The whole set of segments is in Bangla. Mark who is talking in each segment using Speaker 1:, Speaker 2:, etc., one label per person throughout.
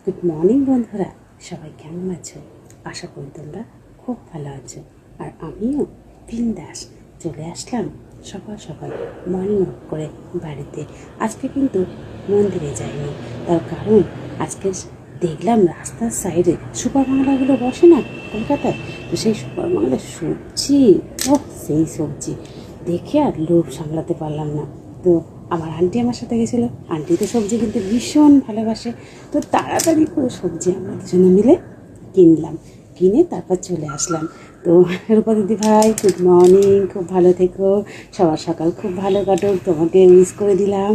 Speaker 1: গুড মর্নিং বন্ধুরা, সবাই কেমন আছো? আশা করি তোমরা খুব ভালো আছো। আর আমিও বিন্দাস চলে আসলাম সকাল সকাল মর্নিং ওয়াক করে বাড়িতে। আজকে কিন্তু মন্দিরে যাইনি, তার কারণ আজকে দেখলাম রাস্তার সাইডে সুপার বাংলাগুলো বসে না কলকাতায়, তো সেই সুপার বাংলার সবজি, সেই সবজি দেখে আর লোভ সামলাতে পারলাম না। তো আমার আন্টি আমার সাথে গেছিলো, আন্টি তো সবজি কিনতে ভীষণ ভালোবাসে। তো তাড়াতাড়ি করে সবজি আমরা দুজনে মিলে কিনলাম, কিনে তারপর চলে আসলাম। তো রূপা দিদি ভাই, গুড মর্নিং, খুব ভালো থেকো, সবার সকাল খুব ভালো কাটুক, তোমাকে মিস করে দিলাম।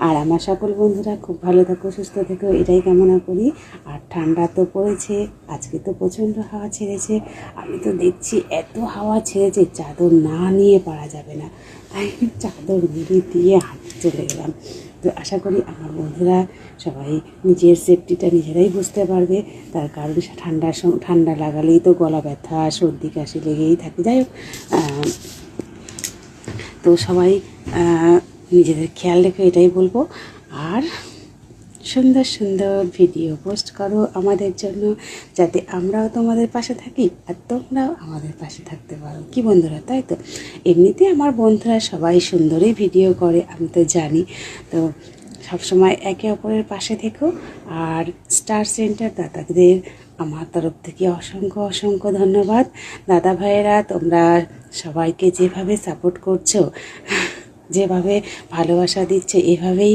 Speaker 1: আর আমার সকল বন্ধুরা খুব ভালো থাকো, সুস্থ থেকো, এটাই কামনা করি। আর ঠান্ডা তো পড়েছে, আজকে তো প্রচণ্ড হাওয়া ছেড়েছে। আমি তো দেখছি এত হাওয়া ছেড়েছে, চাদর না নিয়ে পারা যাবে না, তাই চাদর গিরি দিয়ে হাঁটতে চলে গেলাম। তো আশা করি আমার বন্ধুরা সবাই নিজের সেফটিটা নিজেরাই বুঝতে পারবে। তার কারণ ঠান্ডা লাগালেই তো গলা ব্যথা, সর্দি কাশি লেগেই থাকে। যাই হোক, তো সবাই নিজেদের খেয়াল রেখে এটাই বলবো। আর সুন্দর সুন্দর ভিডিও পোস্ট করো আমাদের জন্য, যাতে আমরাও তোমাদের পাশে থাকি আর তোমরাও আমাদের পাশে থাকতে পারো। কি বন্ধুরা, তাই তো? এমনিতে আমার বন্ধুরা সবাই সুন্দরই ভিডিও করে, আমি তো জানি। তো সবসময় একে অপরের পাশে থেকো। আর স্টার সেন্টার দাদাদের আমার তরফ থেকে অসংখ্য অসংখ্য ধন্যবাদ। দাদা ভাইয়েরা, তোমরা সবাইকে যেভাবে সাপোর্ট করছো, যেভাবে ভালোবাসা দিচ্ছে, এভাবেই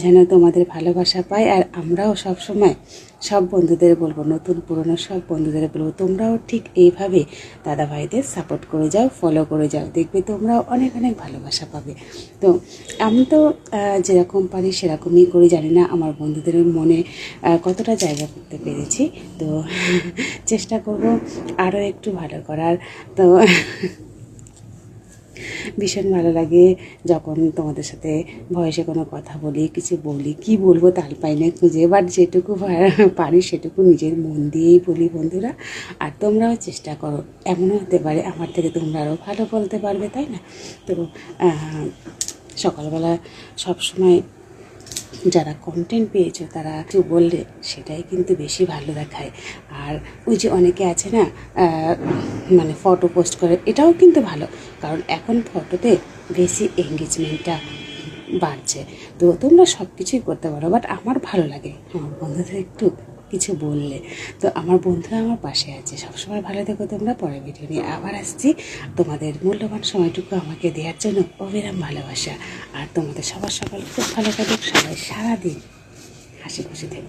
Speaker 1: যেন তোমাদের ভালোবাসা পাই। আর আমরাও সব সময় সব বন্ধুদের বলবো, নতুন পুরনো সব বন্ধুদের বলবো, তোমরাও ঠিক এইভাবে দাদা ভাইদের সাপোর্ট করে যাও, ফলো করে যাও, দেখবে তোমরাও অনেক অনেক ভালোবাসা পাবে। তো আমি তো যেরকম পারি সেরকমই করি, জানি না আমার বন্ধুদের মনে কতটা জায়গা করতে পেরেছি। তো চেষ্টা করব আরও একটু ভালো করার। তো ভীষণ ভালো লাগে যখন তোমাদের সাথে ভয়েসে কোনো কথা বলি, কিছু বলি, কি বলবো তাল পাই না খুঁজে, বাট যেটুকু পারি সেটুকু নিজের মন দিয়েই বলি বন্ধুরা। আর তোমরাও চেষ্টা করো, এমনও হতে পারে আমার থেকে তোমরা আরও ভালো বলতে পারবে, তাই না? তো সকালবেলা সবসময় যারা কন্টেন্ট পেয়েছো তারা কিছু বললে সেটাই কিন্তু বেশি ভালো দেখায়। আর ওই যে অনেকে আছে না, মানে ফটো পোস্ট করে, এটাও কিন্তু ভালো, কারণ এখন ফটোতে বেশি এঙ্গেজমেন্টটা বাড়ছে। তো তোমরা সব কিছুই করতে পারো, বাট আমার ভালো লাগে আমার বন্ধুদের একটু কিছু বললে। তো আমার বন্ধুরা আমার পাশে আছে, সবসময় ভালো থেকো তোমরা। পরের ভিডিও নিয়ে আবার আসছি। তোমাদের মূল্যবান সময়টুকু আমাকে দেওয়ার জন্য অবিরাম ভালোবাসা। আর তোমাদের সবার সকাল খুব ভালো কাটুক, সবাই সারাদিন হাসি খুশি থেকো।